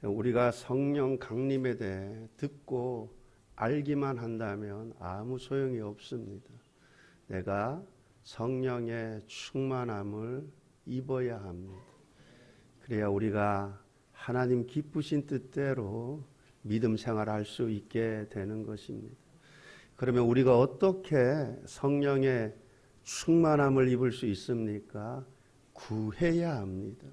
우리가 성령 강림에 대해 듣고 알기만 한다면 아무 소용이 없습니다. 내가 성령의 충만함을 입어야 합니다. 그래야 우리가 하나님 기쁘신 뜻대로 믿음 생활할 수 있게 되는 것입니다. 그러면 우리가 어떻게 성령의 충만함을 입을 수 있습니까? 구해야 합니다.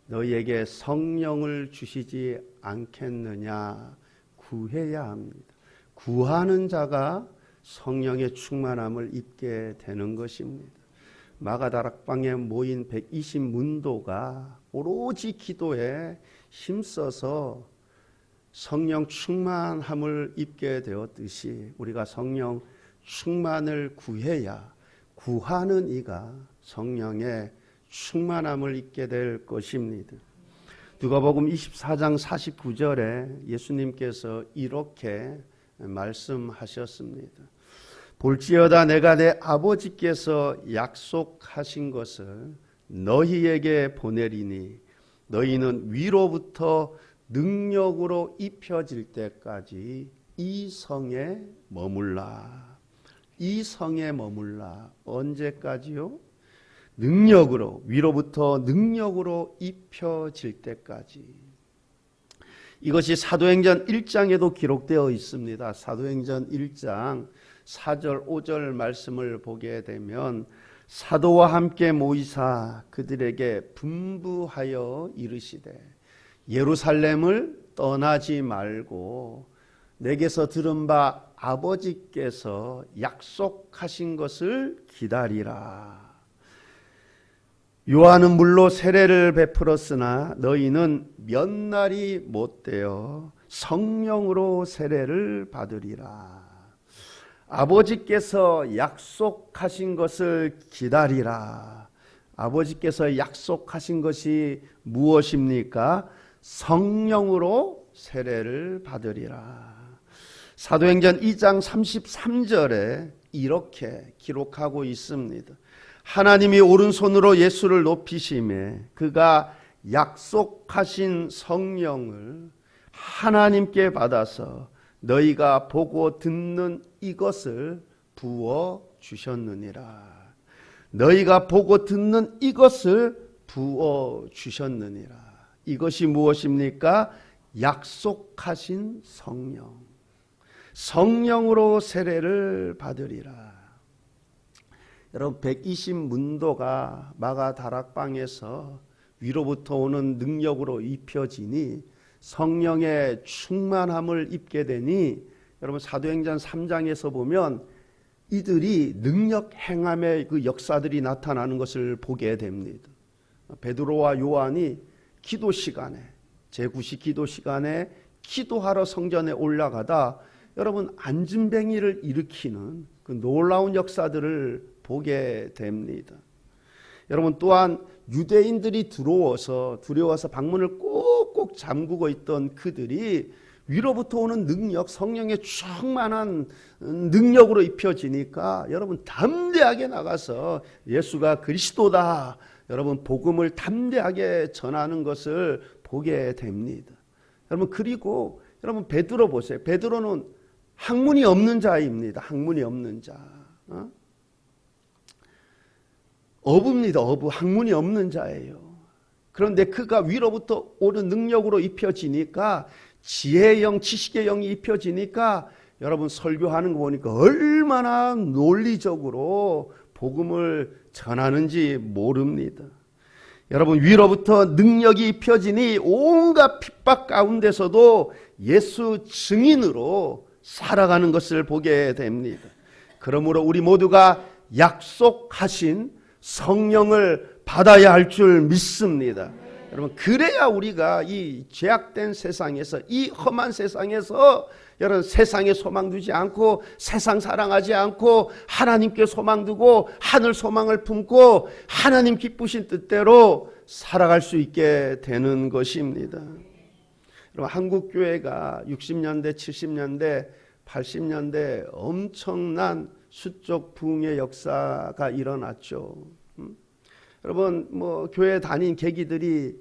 너희에게 성령을 주시지 않겠느냐? 구해야 합니다. 구하는 자가 성령의 충만함을 입게 되는 것입니다. 마가다락방에 모인 120문도가 오로지 기도에 힘써서 성령 충만함을 입게 되었듯이 우리가 성령 충만을 구해야 구하는 이가 성령의 충만함을 입게 될 것입니다. 누가복음 24장 49절에 예수님께서 이렇게 말씀하셨습니다. 볼지어다 내가 내 아버지께서 약속하신 것을 너희에게 보내리니 너희는 위로부터 능력으로 입혀질 때까지 이 성에 머물라. 이 성에 머물라. 언제까지요? 능력으로, 위로부터 능력으로 입혀질 때까지. 이것이 사도행전 1장에도 기록되어 있습니다. 사도행전 1장 4절 5절 말씀을 보게 되면 사도와 함께 모이사 그들에게 분부하여 이르시되 예루살렘을 떠나지 말고 내게서 들은 바 아버지께서 약속하신 것을 기다리라. 요한은 물로 세례를 베풀었으나 너희는 몇 날이 못되어 성령으로 세례를 받으리라. 아버지께서 약속하신 것을 기다리라. 아버지께서 약속하신 것이 무엇입니까? 성령으로 세례를 받으리라. 사도행전 2장 33절에 이렇게 기록하고 있습니다. 하나님이 오른손으로 예수를 높이시매 그가 약속하신 성령을 하나님께 받아서 너희가 보고 듣는 이것을 부어 주셨느니라. 너희가 보고 듣는 이것을 부어 주셨느니라. 이것이 무엇입니까? 약속하신 성령. 성령으로 세례를 받으리라. 여러분 120문도가 마가다락방에서 위로부터 오는 능력으로 입혀지니 성령의 충만함을 입게 되니 여러분 사도행전 3장에서 보면 이들이 능력 행함의 그 역사들이 나타나는 것을 보게 됩니다. 베드로와 요한이 기도 시간에 제9시 기도 시간에 기도하러 성전에 올라가다 여러분 안진뱅이를 일으키는 그 놀라운 역사들을 보게 됩니다. 여러분 또한 유대인들이 들어와서 두려워서 방문을 꼭꼭 잠그고 있던 그들이 위로부터 오는 능력, 성령의 충만한 능력으로 입혀지니까 여러분 담대하게 나가서 예수가 그리스도다. 여러분 복음을 담대하게 전하는 것을 보게 됩니다. 여러분 그리고 여러분 베드로 보세요. 베드로는 학문이 없는 자입니다. 학문이 없는 자. 어부입니다. 어부. 학문이 없는 자예요. 그런데 그가 위로부터 오는 능력으로 입혀지니까 지혜의 영, 지식의 영이 입혀지니까 여러분 설교하는 거 보니까 얼마나 논리적으로 복음을 전하는지 모릅니다. 여러분 위로부터 능력이 입혀지니 온갖 핍박 가운데서도 예수 증인으로 살아가는 것을 보게 됩니다. 그러므로 우리 모두가 약속하신 성령을 받아야 할 줄 믿습니다. 여러분 그래야 우리가 이 죄악된 세상에서 이 험한 세상에서 여러분 세상에 소망 두지 않고 세상 사랑하지 않고 하나님께 소망 두고 하늘 소망을 품고 하나님 기쁘신 뜻대로 살아갈 수 있게 되는 것입니다. 여러분 한국 교회가 60년대, 70년대, 80년대 엄청난 수적 부흥의 역사가 일어났죠. 여러분 교회 다닌 계기들이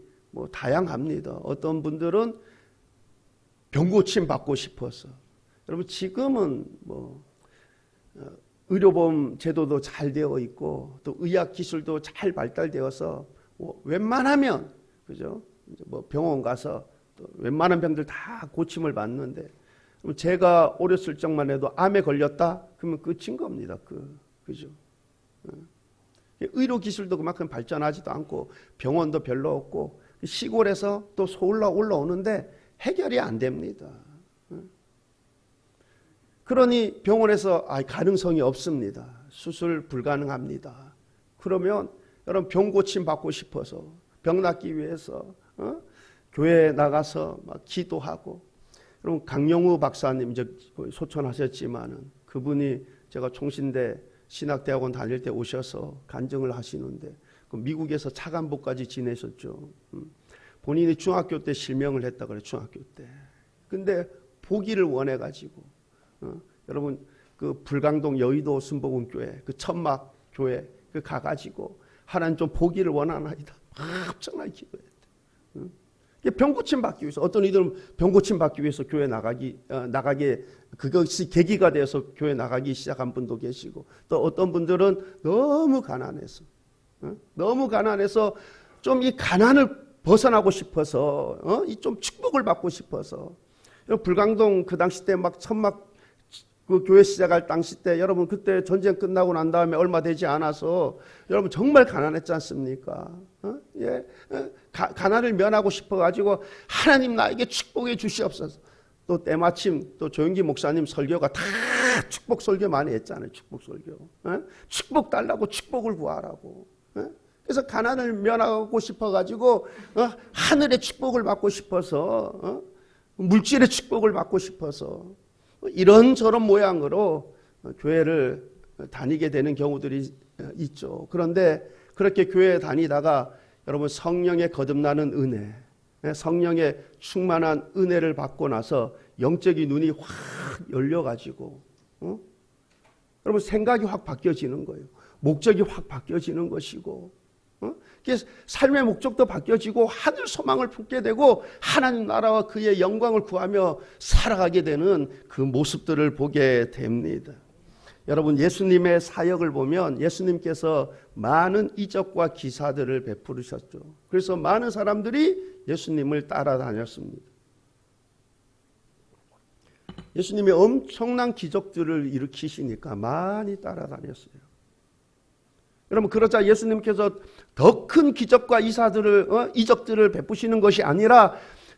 다양합니다. 어떤 분들은 병고침 받고 싶어서. 여러분 지금은 뭐 의료보험 제도도 잘 되어 있고 또 의학 기술도 잘 발달되어서 뭐 웬만하면 그죠? 뭐 병원 가서 또 웬만한 병들 다 고침을 받는데 제가 어렸을 적만 해도 암에 걸렸다 그러면 끝인 겁니다. 그죠? 의료 기술도 그만큼 발전하지도 않고 병원도 별로 없고 시골에서 또 서울로 올라오는데 해결이 안 됩니다. 그러니 병원에서 가능성이 없습니다. 수술 불가능합니다. 그러면 여러분 병 고침 받고 싶어서 병 낫기 위해서 교회에 나가서 막 기도하고. 여러분 강영우 박사님 이제 소천하셨지만은 그분이 제가 총신대 신학대학원 다닐 때 오셔서 간증을 하시는데 미국에서 차관보까지 지내셨죠. 본인이 중학교 때 실명을 했다 그래. 중학교 때. 근데 보기를 원해 가지고 여러분 그 불광동 여의도 순복음교회 그 천막 교회 그 가가지고 하나님 좀 보기를 원하나이다. 엄청나게 기도했대. 병고침 받기 위해서 어떤 이들은 병고침 받기 위해서 교회 나가게 그것이 계기가 돼서 교회 나가기 시작한 분도 계시고 또 어떤 분들은 너무 가난해서 좀 이 가난을 벗어나고 싶어서 이 좀 축복을 받고 싶어서 불광동 그 당시 때 막 천막 그 교회 시작할 당시 때 여러분 그때 전쟁 끝나고 난 다음에 얼마 되지 않아서 여러분 정말 가난했지 않습니까? 가난을 면하고 싶어가지고 하나님 나에게 축복해 주시옵소서. 또 때마침 또 조영기 목사님 설교가 다 축복 설교 많이 했잖아요. 축복 설교. 축복 달라고 축복을 구하라고. 그래서 가난을 면하고 싶어가지고 하늘의 축복을 받고 싶어서 물질의 축복을 받고 싶어서 이런저런 모양으로 교회를 다니게 되는 경우들이 있죠. 그런데 그렇게 교회에 다니다가 여러분 성령의 거듭나는 은혜, 성령의 충만한 은혜를 받고 나서 영적인 눈이 확 열려가지고 여러분 생각이 확 바뀌어지는 거예요. 목적이 확 바뀌어지는 것이고 삶의 목적도 바뀌어지고 하늘 소망을 품게 되고 하나님 나라와 그의 영광을 구하며 살아가게 되는 그 모습들을 보게 됩니다. 여러분 예수님의 사역을 보면 예수님께서 많은 이적과 기사들을 베푸셨죠. 그래서 많은 사람들이 예수님을 따라다녔습니다. 예수님이 엄청난 기적들을 일으키시니까 많이 따라다녔어요. 여러분 그러자 예수님께서 더 큰 기적과 이적들을 베푸시는 것이 아니라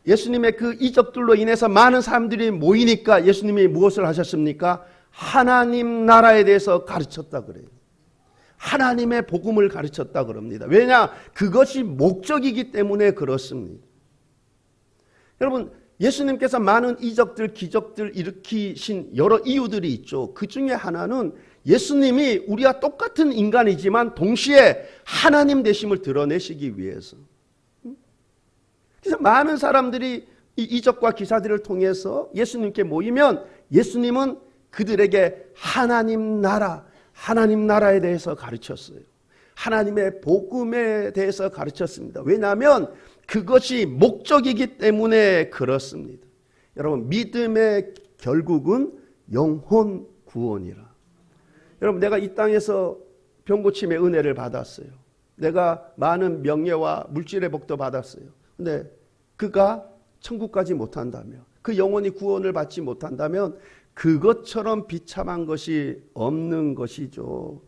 예수님의 그 이적들로 인해서 많은 사람들이 모이니까 예수님이 무엇을 하셨습니까? 하나님 나라에 대해서 가르쳤다 그래요. 하나님의 복음을 가르쳤다 그럽니다. 왜냐? 그것이 목적이기 때문에 그렇습니다. 여러분 예수님께서 많은 이적들, 기적들 일으키신 여러 이유들이 있죠. 그 중에 하나는 예수님이 우리와 똑같은 인간이지만 동시에 하나님 되심을 드러내시기 위해서. 그래서 많은 사람들이 이 이적과 기사들을 통해서 예수님께 모이면 예수님은 그들에게 하나님 나라에 대해서 가르쳤어요. 하나님의 복음에 대해서 가르쳤습니다. 왜냐하면 그것이 목적이기 때문에 그렇습니다. 여러분 믿음의 결국은 영혼 구원이라. 여러분 내가 이 땅에서 병고침의 은혜를 받았어요. 내가 많은 명예와 물질의 복도 받았어요. 근데 그가 천국까지 못한다면 그 영혼이 구원을 받지 못한다면 그것처럼 비참한 것이 없는 것이죠.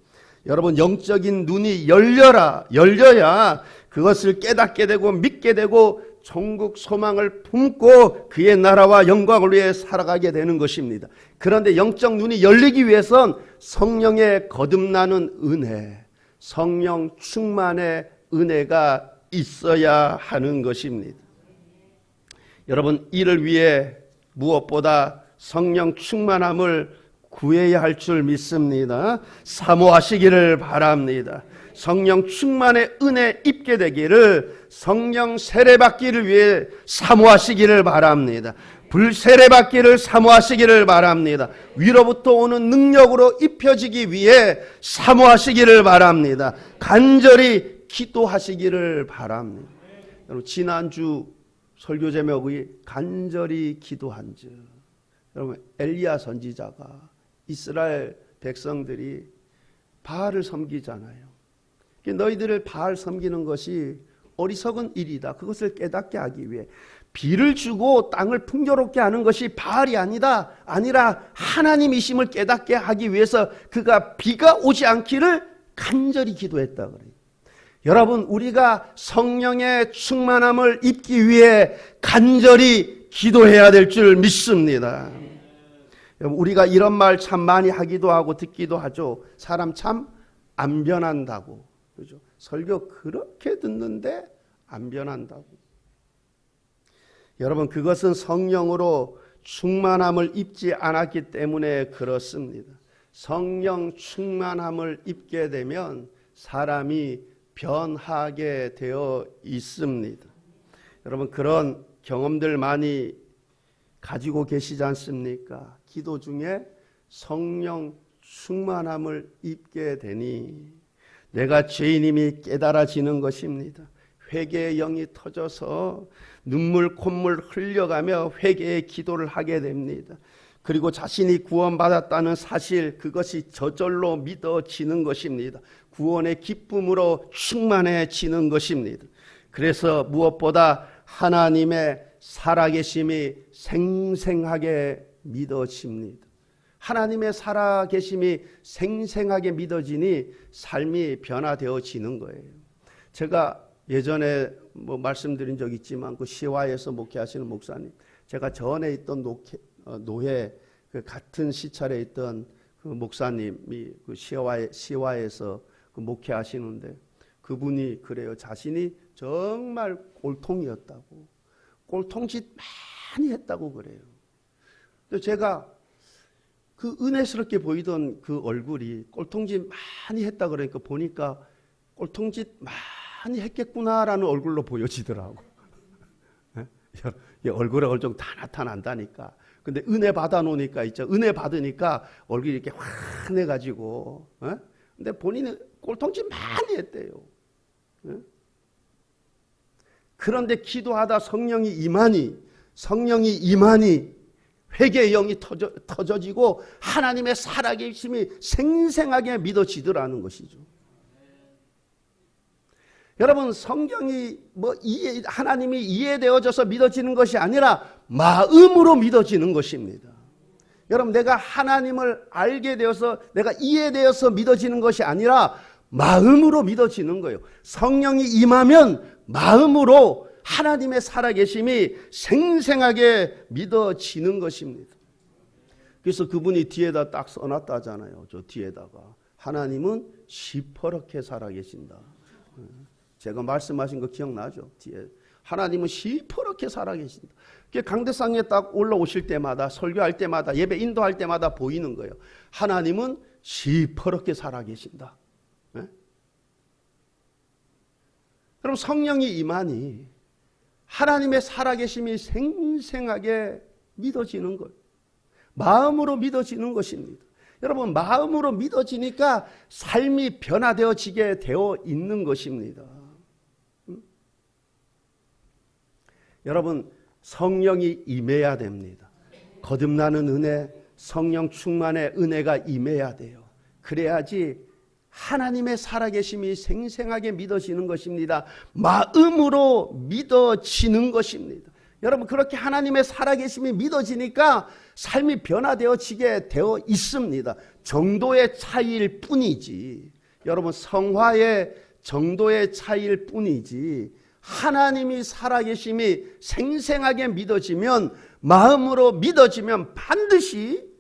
여러분 영적인 눈이 열려야 그것을 깨닫게 되고 믿게 되고 천국 소망을 품고 그의 나라와 영광을 위해 살아가게 되는 것입니다. 그런데 영적 눈이 열리기 위해선 성령의 거듭나는 은혜, 성령 충만의 은혜가 있어야 하는 것입니다. 여러분 이를 위해 무엇보다 성령 충만함을 구해야 할 줄 믿습니다. 사모하시기를 바랍니다. 성령 충만의 은혜 입게 되기를 성령 세례받기를 위해 사모하시기를 바랍니다. 불세례받기를 사모하시기를 바랍니다. 위로부터 오는 능력으로 입혀지기 위해 사모하시기를 바랍니다. 간절히 기도하시기를 바랍니다. 여러분 지난주 설교 제목이 간절히 기도한즉. 여러분, 엘리야 선지자가 이스라엘 백성들이 바알을 섬기잖아요. 너희들을 바알 섬기는 것이 어리석은 일이다. 그것을 깨닫게 하기 위해 비를 주고 땅을 풍요롭게 하는 것이 바알이 아니라 하나님이심을 깨닫게 하기 위해서 그가 비가 오지 않기를 간절히 기도했다 그래요. 여러분, 우리가 성령의 충만함을 입기 위해 간절히 기도해야 될 줄 믿습니다. 우리가 이런 말 참 많이 하기도 하고 듣기도 하죠. 사람 참 안 변한다고. 그죠? 설교 그렇게 듣는데 안 변한다고. 여러분, 그것은 성령으로 충만함을 입지 않았기 때문에 그렇습니다. 성령 충만함을 입게 되면 사람이 변하게 되어 있습니다. 여러분, 그런 경험들 많이 가지고 계시지 않습니까? 기도 중에 성령 충만함을 입게 되니 내가 죄인임이 깨달아지는 것입니다. 회개의 영이 터져서 눈물 콧물 흘려가며 회개의 기도를 하게 됩니다. 그리고 자신이 구원받았다는 사실, 그것이 저절로 믿어지는 것입니다. 구원의 기쁨으로 충만해지는 것입니다. 그래서 무엇보다 하나님의 살아계심이 생생하게 믿어집니다. 하나님의 살아계심이 생생하게 믿어지니 삶이 변화되어지는 거예요. 제가 예전에 말씀드린 적 있지만 그 시와에서 목회하시는 목사님, 제가 전에 있던 노회 그 같은 시찰에 있던 그 목사님이 그 시와에서 그 목회하시는데 그분이 그래요. 자신이 정말 꼴통이었다고, 꼴통짓 많이 했다고 그래요. 근데 제가 그 은혜스럽게 보이던 그 얼굴이 꼴통짓 많이 했다 그러니까 보니까 꼴통짓 많이 했겠구나라는 얼굴로 보여지더라고. 얼굴에 얼좀 다 나타난다니까. 근데 은혜 받아 놓으니까 있죠. 은혜 받으니까 얼굴이 이렇게 환해가지고. 근데 본인은 꼴통짓 많이 했대요. 그런데 기도하다 성령이 임하니 회개의 영이 터져지고 하나님의 살아계심이 생생하게 믿어지더라는 것이죠. 여러분, 성경이 하나님이 이해되어져서 믿어지는 것이 아니라 마음으로 믿어지는 것입니다. 여러분, 내가 하나님을 알게 되어서 내가 이해되어서 믿어지는 것이 아니라 마음으로 믿어지는 거예요. 성령이 임하면 마음으로 하나님의 살아계심이 생생하게 믿어지는 것입니다. 그래서 그분이 뒤에다 딱 써놨다 하잖아요. 저 뒤에다가 하나님은 시퍼렇게 살아계신다. 제가 말씀하신 거 기억나죠? 뒤에 하나님은 시퍼렇게 살아계신다. 강대상에 딱 올라오실 때마다, 설교할 때마다, 예배 인도할 때마다 보이는 거예요. 하나님은 시퍼렇게 살아계신다. 네? 그럼 성령이 임하니 하나님의 살아계심이 생생하게 믿어지는 것, 마음으로 믿어지는 것입니다. 여러분, 마음으로 믿어지니까 삶이 변화되어지게 되어 있는 것입니다. 여러분, 성령이 임해야 됩니다. 거듭나는 은혜, 성령 충만의 은혜가 임해야 돼요. 그래야지 하나님의 살아계심이 생생하게 믿어지는 것입니다. 마음으로 믿어지는 것입니다. 여러분, 그렇게 하나님의 살아계심이 믿어지니까 삶이 변화되어지게 되어 있습니다. 정도의 차이일 뿐이지, 여러분, 성화의 정도의 차이일 뿐이지, 하나님이 살아계심이 생생하게 믿어지면, 마음으로 믿어지면 반드시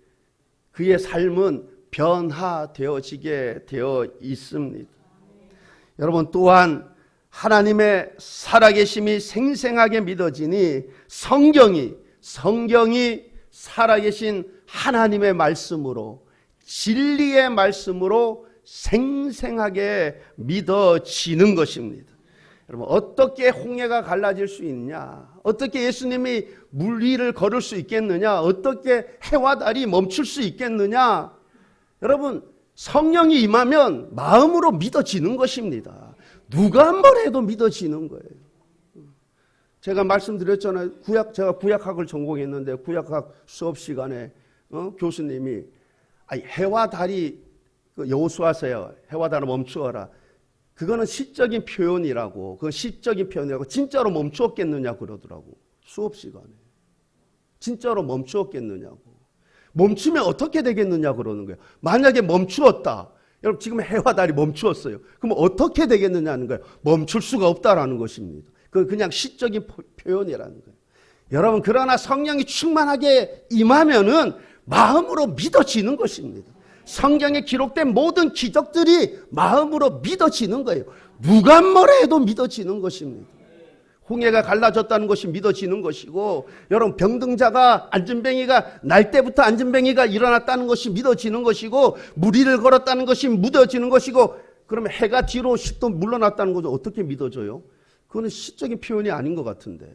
그의 삶은 변화되어지게 되어 있습니다. 여러분, 또한 하나님의 살아계심이 생생하게 믿어지니 성경이 살아계신 하나님의 말씀으로, 진리의 말씀으로 생생하게 믿어지는 것입니다. 여러분, 어떻게 홍해가 갈라질 수 있냐? 어떻게 예수님이 물 위를 걸을 수 있겠느냐? 어떻게 해와 달이 멈출 수 있겠느냐? 여러분, 성령이 임하면 마음으로 믿어지는 것입니다. 누가 뭘 해도 믿어지는 거예요. 제가 말씀드렸잖아요. 제가 구약학을 전공했는데 구약학 수업 시간에 교수님이 해와 달이 여호수아서요. 해와 달을 멈추어라. 그거는 시적인 표현이라고. 그건 시적인 표현이라고. 진짜로 멈추었겠느냐 그러더라고. 수업 시간에. 진짜로 멈추었겠느냐고. 멈추면 어떻게 되겠느냐 그러는 거예요. 만약에 멈추었다. 여러분 지금 해와 달이 멈추었어요. 그럼 어떻게 되겠느냐는 거예요. 멈출 수가 없다라는 것입니다. 그건 그냥 시적인 표현이라는 거예요. 여러분 그러나 성령이 충만하게 임하면은 마음으로 믿어지는 것입니다. 성경에 기록된 모든 기적들이 마음으로 믿어지는 거예요. 누가 뭐라 해도 믿어지는 것입니다. 홍해가 갈라졌다는 것이 믿어지는 것이고, 여러분 병등자가 안진뱅이가 날 때부터 안진뱅이가 일어났다는 것이 믿어지는 것이고, 무리를 걸었다는 것이 믿어지는 것이고, 그러면 해가 뒤로 10도 물러났다는 것도 어떻게 믿어져요? 그거는 시적인 표현이 아닌 것 같은데.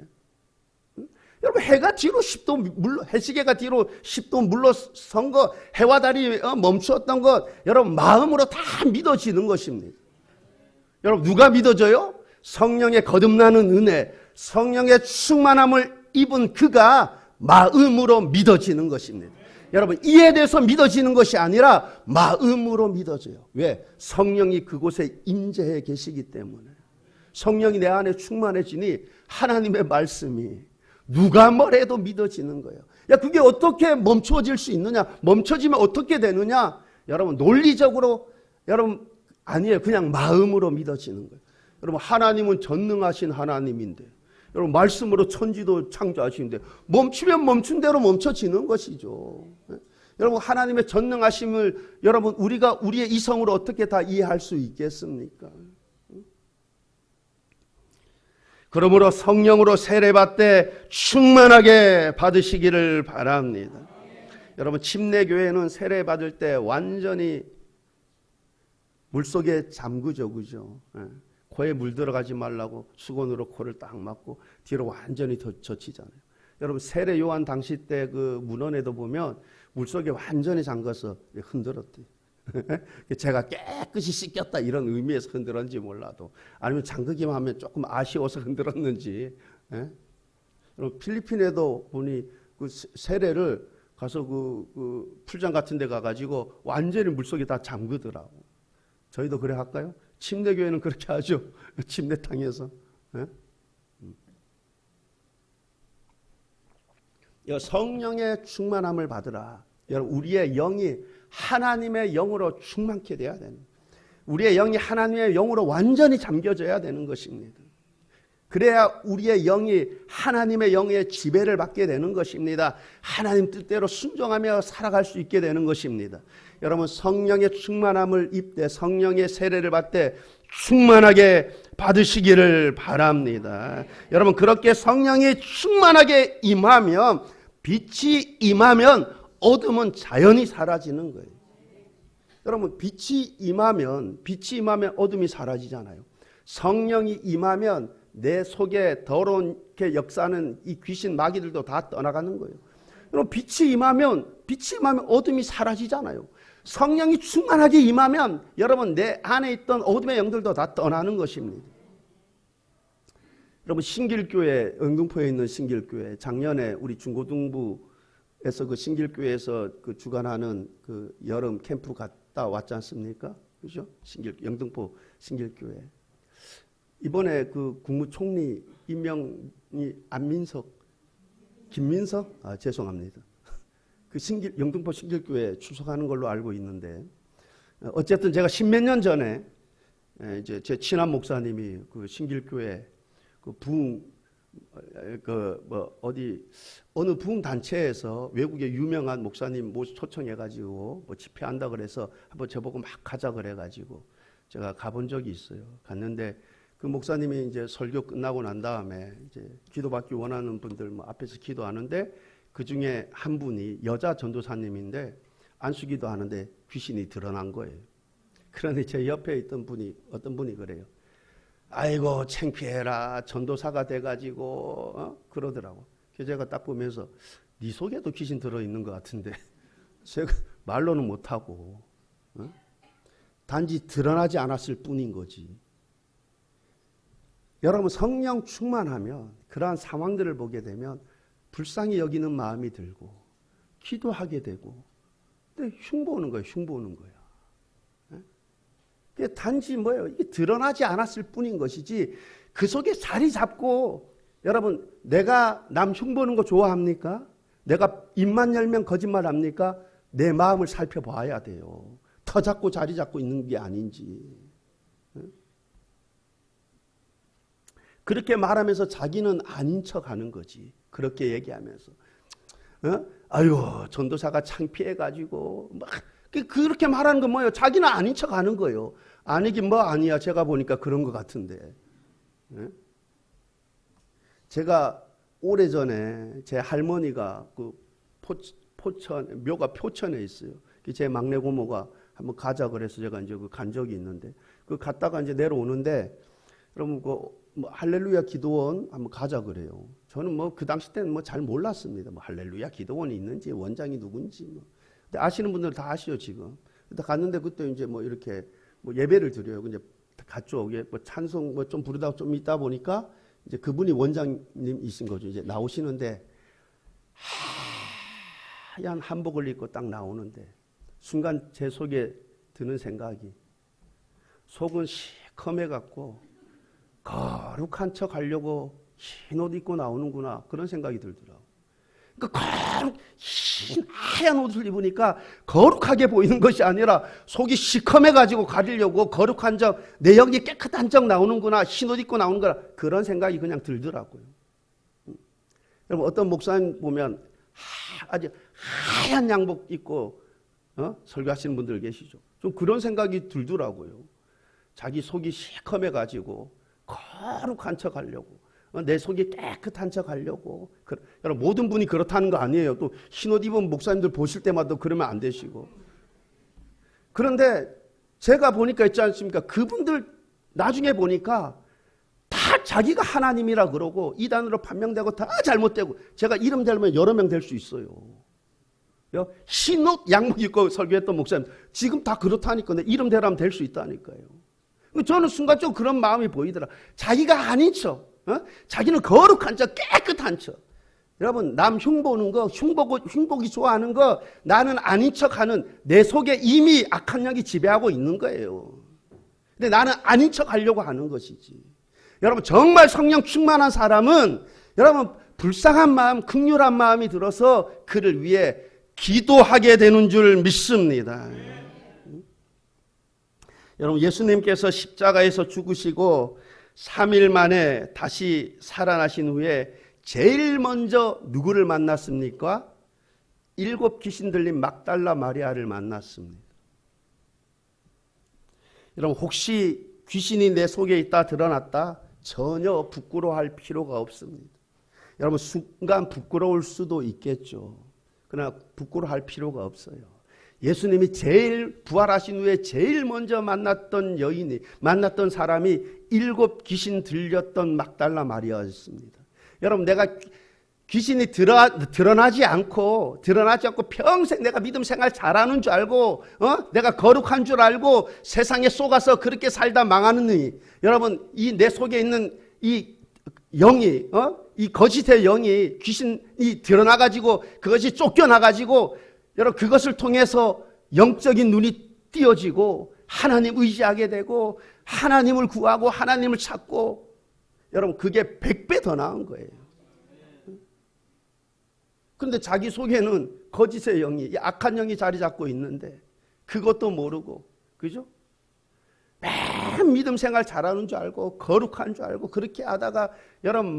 여러분 해가 뒤로 10도 해시계가 뒤로 10도 물러선 것, 해와 달이 멈추었던 것, 여러분 마음으로 다 믿어지는 것입니다. 여러분 누가 믿어져요? 성령의 거듭나는 은혜, 성령의 충만함을 입은 그가 마음으로 믿어지는 것입니다. 여러분 이에 대해서 믿어지는 것이 아니라 마음으로 믿어져요. 왜? 성령이 그곳에 임재해 계시기 때문에. 성령이 내 안에 충만해지니 하나님의 말씀이 누가 뭐래도 믿어지는 거예요. 그게 어떻게 멈춰질 수 있느냐? 멈춰지면 어떻게 되느냐? 여러분 논리적으로 여러분 아니에요. 그냥 마음으로 믿어지는 거예요. 여러분 하나님은 전능하신 하나님인데, 여러분 말씀으로 천지도 창조하시는데 멈추면 멈춘 대로 멈춰지는 것이죠. 여러분 하나님의 전능하심을 여러분 우리가 우리의 이성으로 어떻게 다 이해할 수 있겠습니까? 그러므로 성령으로 세례받되 충만하게 받으시기를 바랍니다. 여러분 침례교회는 세례받을 때 완전히 물속에 잠그죠. 그죠? 코에 물 들어가지 말라고 수건으로 코를 딱 막고 뒤로 완전히 젖히잖아요. 여러분 세례 요한 당시 때 그 문헌에도 보면 물속에 완전히 잠가서 흔들었대요. 제가 깨끗이 씻겼다 이런 의미에서 흔들었는지 몰라도, 아니면 잠그기만 하면 조금 아쉬워서 흔들었는지. 여러분 필리핀에도 보니 그 세례를 가서 그 풀장 같은 데 가가지고 완전히 물속에 다 잠그더라고. 저희도 그래 할까요? 침례교회는 그렇게 하죠. 침례탕에서. 성령의 충만함을 받으라. 여러분 우리의 영이 하나님의 영으로 충만케 돼야 되는, 우리의 영이 하나님의 영으로 완전히 잠겨져야 되는 것입니다. 그래야 우리의 영이 하나님의 영의 지배를 받게 되는 것입니다. 하나님 뜻대로 순종하며 살아갈 수 있게 되는 것입니다. 여러분 성령의 충만함을 입되 성령의 세례를 받되 충만하게 받으시기를 바랍니다. 여러분 그렇게 성령이 충만하게 임하면, 빛이 임하면 어둠은 자연히 사라지는 거예요. 여러분 빛이 임하면 어둠이 사라지잖아요. 성령이 임하면 내 속에 더러운 역사는 이 귀신 마귀들도 다 떠나가는 거예요. 여러분 빛이 임하면 어둠이 사라지잖아요. 성령이 충만하게 임하면 여러분 내 안에 있던 어둠의 영들도 다 떠나는 것입니다. 여러분 신길교회, 영등포에 있는 신길교회, 작년에 우리 중고등부에서 그 신길교회에서 그 주관하는 그 여름 캠프 갔다 왔지 않습니까? 그죠? 영등포 신길교회. 이번에 그 국무총리 임명이 김민석? 죄송합니다. 그 영등포 신길교회 출석하는 걸로 알고 있는데, 어쨌든 제가 십몇 년 전에 이제 제 친한 목사님이 그 신길교회 그 어느 부흥 단체에서 외국의 유명한 목사님 초청해가지고 집회한다 그래서 한번 저보고 막 가자 그래가지고 제가 가본 적이 있어요. 갔는데 그 목사님이 이제 설교 끝나고 난 다음에 이제 기도받기 원하는 분들 앞에서 기도하는데, 그 중에 한 분이 여자 전도사님인데 안수기도 하는데 귀신이 드러난 거예요. 그런데 제 옆에 있던 어떤 분이 그래요. 아이고 창피해라, 전도사가 돼가지고 그러더라고. 그래서 제가 딱 보면서 네 속에도 귀신 들어있는 것 같은데 제가 말로는 못하고 단지 드러나지 않았을 뿐인 거지. 여러분 성령 충만하면 그 그러한 상황들을 보게 되면 불쌍히 여기는 마음이 들고 기도하게 되고, 근데 흉보는 거예요. 흉보는 거야. 그게 단지 뭐예요? 이게 드러나지 않았을 뿐인 것이지, 그 속에 자리 잡고, 여러분, 내가 남 흉보는 거 좋아합니까? 내가 입만 열면 거짓말 합니까? 내 마음을 살펴봐야 돼요. 터 잡고 자리 잡고 있는 게 아닌지. 그렇게 말하면서 자기는 아닌 척 하는 거지. 그렇게 얘기하면서. 아유, 전도사가 창피해가지고, 막, 그렇게 말하는 건 뭐예요? 자기는 아닌 척 하는 거예요. 아니긴 뭐 아니야. 제가 보니까 그런 것 같은데. 제가 오래전에 제 할머니가 그 포천, 묘가 표천에 있어요. 제 막내 고모가 한번 가자 그래서 제가 이제 간 적이 있는데, 그 갔다가 이제 내려오는데, 그러면 뭐 할렐루야 기도원 한번 가자 그래요. 저는 뭐 그 당시 때는 뭐 잘 몰랐습니다. 뭐 할렐루야 기도원이 있는지 원장이 누군지 뭐. 근데 아시는 분들 다 아시죠 지금. 근데 갔는데 그때 이제 뭐 이렇게 뭐 예배를 드려요. 이제 갔죠. 뭐 찬송 뭐 좀 부르다 좀 있다 보니까 이제 그분이 원장님이신 거죠. 이제 나오시는데 하얀 한복을 입고 딱 나오는데 순간 제 속에 드는 생각이, 속은 시커매 갖고 거룩한 척 하려고 흰 옷 입고 나오는구나, 그런 생각이 들더라고요. 그러니까 흰 하얀 옷을 입으니까 거룩하게 보이는 것이 아니라 속이 시커매 가지고 가리려고 거룩한 척, 내 영이 깨끗한 척 나오는구나, 흰 옷 입고 나오는구나, 그런 생각이 그냥 들더라고요. 여러분, 어떤 목사님 보면 아주 하얀 양복 입고 설교하시는 분들 계시죠. 좀 그런 생각이 들더라고요. 자기 속이 시커매 가지고 거룩한 척 하려고, 내 속이 깨끗한 척 하려고. 여러분, 모든 분이 그렇다는 거 아니에요. 또 흰옷 입은 목사님들 보실 때마다 그러면 안 되시고. 그런데 제가 보니까 있지 않습니까? 그분들 나중에 보니까 다 자기가 하나님이라 그러고 이단으로 판명되고 다 잘못되고, 제가 이름 대면 여러 명 될 수 있어요. 흰옷 양복 입고 설교했던 목사님 지금 다 그렇다니까. 내 이름 대라면 될 수 있다니까요. 저는 순간적으로 그런 마음이 보이더라. 자기가 아닌 척, 자기는 거룩한 척, 깨끗한 척. 여러분, 남 흉보는 거, 흉보기 좋아하는 거, 나는 아닌 척하는 내 속에 이미 악한 영이 지배하고 있는 거예요. 근데 나는 아닌 척 하려고 하는 것이지. 여러분, 정말 성령 충만한 사람은 여러분 불쌍한 마음, 긍휼한 마음이 들어서 그를 위해 기도하게 되는 줄 믿습니다. 여러분, 예수님께서 십자가에서 죽으시고 3일 만에 다시 살아나신 후에 제일 먼저 누구를 만났습니까? 7 귀신 들린 막달라 마리아를 만났습니다. 여러분, 혹시 귀신이 내 속에 있다 드러났다? 전혀 부끄러워할 필요가 없습니다. 여러분, 순간 부끄러울 수도 있겠죠. 그러나 부끄러워할 필요가 없어요. 예수님이 제일 부활하신 후에 제일 먼저 만났던 만났던 사람이 7 귀신 들렸던 막달라 마리아였습니다. 여러분, 내가 귀신이 드러나지 않고 평생 내가 믿음 생활 잘하는 줄 알고, 내가 거룩한 줄 알고 세상에 속아서 그렇게 살다 망하느니, 여러분, 이 내 속에 있는 이 영이, 이 거짓의 영이, 귀신이 드러나가지고 그것이 쫓겨나가지고, 여러분, 그것을 통해서 영적인 눈이 띄어지고 하나님 의지하게 되고 하나님을 구하고 하나님을 찾고, 여러분, 그게 100배 더 나은 거예요. 근데 자기 속에는 거짓의 영이, 악한 영이 자리 잡고 있는데 그것도 모르고, 그죠? 맨 믿음 생활 잘하는 줄 알고 거룩한 줄 알고 그렇게 하다가 여러분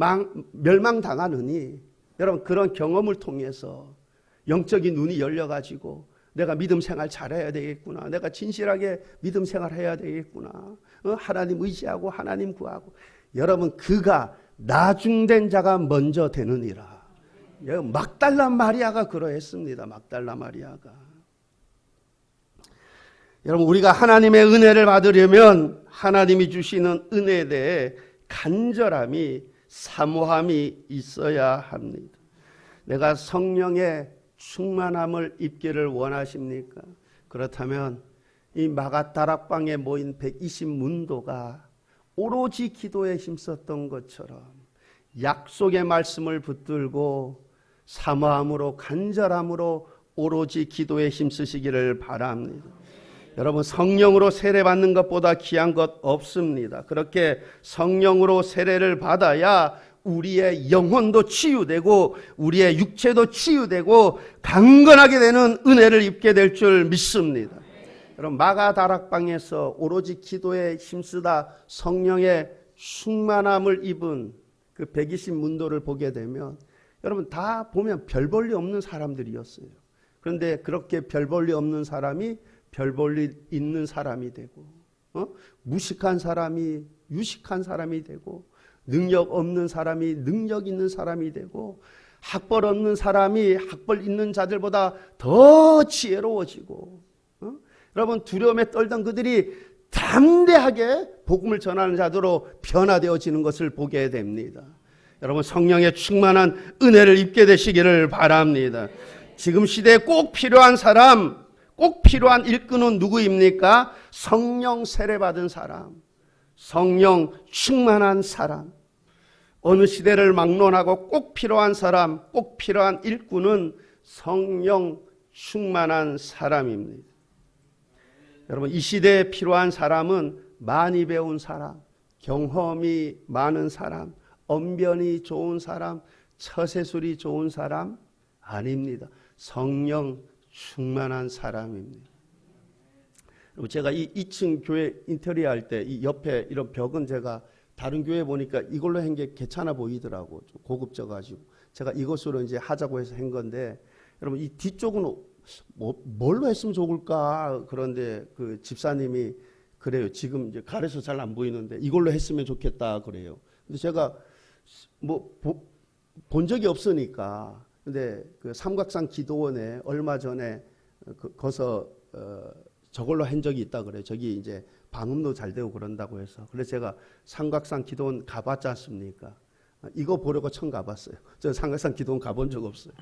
멸망당하느니, 여러분, 그런 경험을 통해서 영적인 눈이 열려가지고 내가 믿음 생활 잘해야 되겠구나, 내가 진실하게 믿음 생활 해야 되겠구나, 하나님 의지하고 하나님 구하고. 여러분, 그가 나중된 자가 먼저 되느니라. 막달라 마리아가 그러했습니다. 막달라 마리아가. 여러분, 우리가 하나님의 은혜를 받으려면 하나님이 주시는 은혜에 대해 간절함이, 사모함이 있어야 합니다. 내가 성령의 충만함을 입기를 원하십니까? 그렇다면 이 마가다락방에 모인 120 문도가 오로지 기도에 힘썼던 것처럼 약속의 말씀을 붙들고 사모함으로 간절함으로 오로지 기도에 힘쓰시기를 바랍니다. 여러분, 성령으로 세례받는 것보다 귀한 것 없습니다. 그렇게 성령으로 세례를 받아야 우리의 영혼도 치유되고 우리의 육체도 치유되고 강건하게 되는 은혜를 입게 될 줄 믿습니다. 여러분, 마가 다락방에서 오로지 기도에 힘쓰다 성령의 충만함을 입은 그 120 문도를 보게 되면 여러분 다 보면 별 볼 일 없는 사람들이었어요. 그런데 그렇게 별 볼 일 없는 사람이 별 볼 일 있는 사람이 되고 무식한 사람이 유식한 사람이 되고 능력 없는 사람이 능력 있는 사람이 되고 학벌 없는 사람이 학벌 있는 자들보다 더 지혜로워지고 여러분 두려움에 떨던 그들이 담대하게 복음을 전하는 자들로 변화되어지는 것을 보게 됩니다. 여러분 성령의 충만한 은혜를 입게 되시기를 바랍니다. 지금 시대에 꼭 필요한 사람, 꼭 필요한 일꾼은 누구입니까? 성령 세례받은 사람, 성령 충만한 사람. 어느 시대를 막론하고 꼭 필요한 사람, 꼭 필요한 일꾼은 성령 충만한 사람입니다. 여러분 이 시대에 필요한 사람은 많이 배운 사람, 경험이 많은 사람, 언변이 좋은 사람, 처세술이 좋은 사람 아닙니다. 성령 충만한 사람입니다. 제가 이 2층 교회 인테리어 할 때 이 옆에 이런 벽은 제가 다른 교회 보니까 이걸로 한 게 괜찮아 보이더라고. 좀 고급져가지고 제가 이것으로 이제 하자고 해서 한 건데 여러분 이 뒤쪽은 뭘로 했으면 좋을까? 그런데 그 집사님이 그래요. 지금 이제 가려서 잘 안 보이는데 이걸로 했으면 좋겠다 그래요. 근데 제가 본 적이 없으니까. 근데 그 삼각산 기도원에 얼마 전에 거서 저걸로 한 적이 있다 그래요. 저기 이제 방음도 잘 되고 그런다고 해서. 그래서 제가 삼각산 기도원 가봤지 않습니까? 이거 보려고 처음 가봤어요. 저 삼각산 기도원 가본 적 없어요.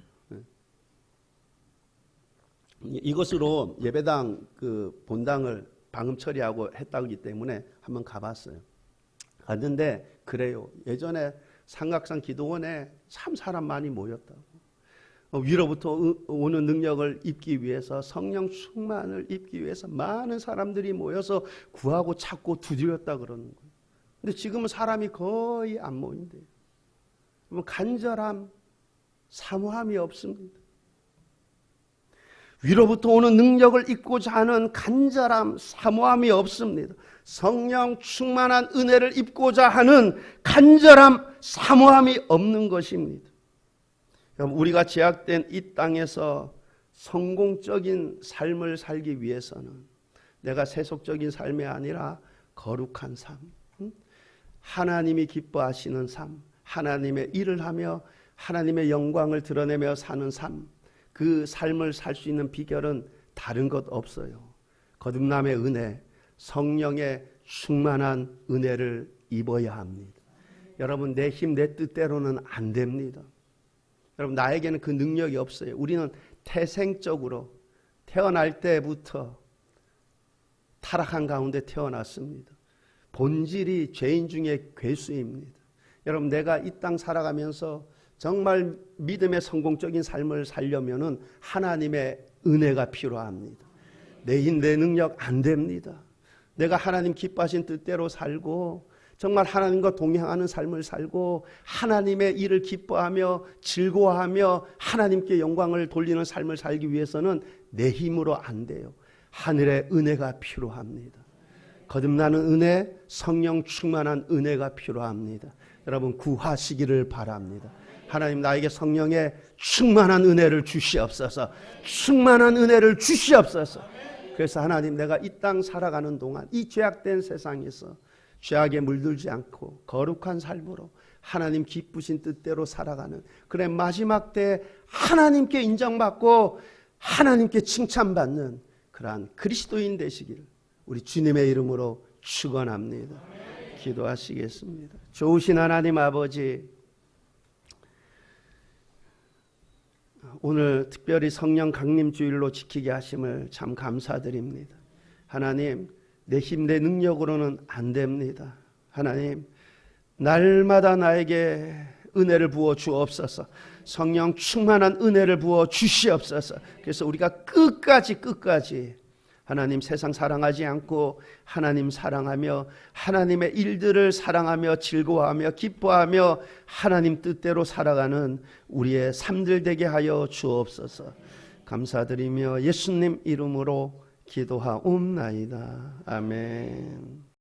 이것으로 예배당 그 본당을 방음 처리하고 했다기 때문에 한번 가봤어요. 갔는데 그래요. 예전에 삼각산 기도원에 참 사람 많이 모였다고. 위로부터 오는 능력을 입기 위해서 성령 충만을 입기 위해서 많은 사람들이 모여서 구하고 찾고 두드렸다 그러는 거예요. 근데 지금은 사람이 거의 안 모인대요. 간절함, 사모함이 없습니다. 위로부터 오는 능력을 입고자 하는 간절함, 사모함이 없습니다. 성령 충만한 은혜를 입고자 하는 간절함, 사모함이 없는 것입니다. 우리가 제약된 이 땅에서 성공적인 삶을 살기 위해서는 내가 세속적인 삶이 아니라 거룩한 삶, 하나님이 기뻐하시는 삶, 하나님의 일을 하며 하나님의 영광을 드러내며 사는 삶, 그 삶을 살 수 있는 비결은 다른 것 없어요. 거듭남의 은혜, 성령의 충만한 은혜를 입어야 합니다. 여러분 내 힘, 내 뜻대로는 안 됩니다. 여러분 나에게는 그 능력이 없어요. 우리는 태생적으로 태어날 때부터 타락한 가운데 태어났습니다. 본질이 죄인 중에 괴수입니다. 여러분 내가 이 땅 살아가면서 정말 믿음의 성공적인 삶을 살려면은 하나님의 은혜가 필요합니다. 내 힘, 내 능력 안 됩니다. 내가 하나님 기뻐하신 뜻대로 살고 정말 하나님과 동행하는 삶을 살고 하나님의 일을 기뻐하며 즐거워하며 하나님께 영광을 돌리는 삶을 살기 위해서는 내 힘으로 안 돼요. 하늘의 은혜가 필요합니다. 거듭나는 은혜, 성령 충만한 은혜가 필요합니다. 여러분 구하시기를 바랍니다. 하나님 나에게 성령의 충만한 은혜를 주시옵소서. 충만한 은혜를 주시옵소서. 그래서 하나님 내가 이 땅 살아가는 동안 이 죄악된 세상에서 죄악에 물들지 않고 거룩한 삶으로 하나님 기쁘신 뜻대로 살아가는 그래 마지막 때 하나님께 인정받고 하나님께 칭찬받는 그러한 그리스도인 되시기를 우리 주님의 이름으로 축원합니다. 기도하시겠습니다. 좋으신 하나님 아버지, 오늘 특별히 성령 강림 주일로 지키게 하심을 참 감사드립니다. 하나님 내 힘, 내 능력으로는 안 됩니다. 하나님 날마다 나에게 은혜를 부어 주옵소서. 성령 충만한 은혜를 부어 주시옵소서. 그래서 우리가 끝까지 하나님 세상 사랑하지 않고 하나님 사랑하며 하나님의 일들을 사랑하며 즐거워하며 기뻐하며 하나님 뜻대로 살아가는 우리의 삶들 되게 하여 주옵소서. 감사드리며 예수님 이름으로 기도하옵나이다. 아멘.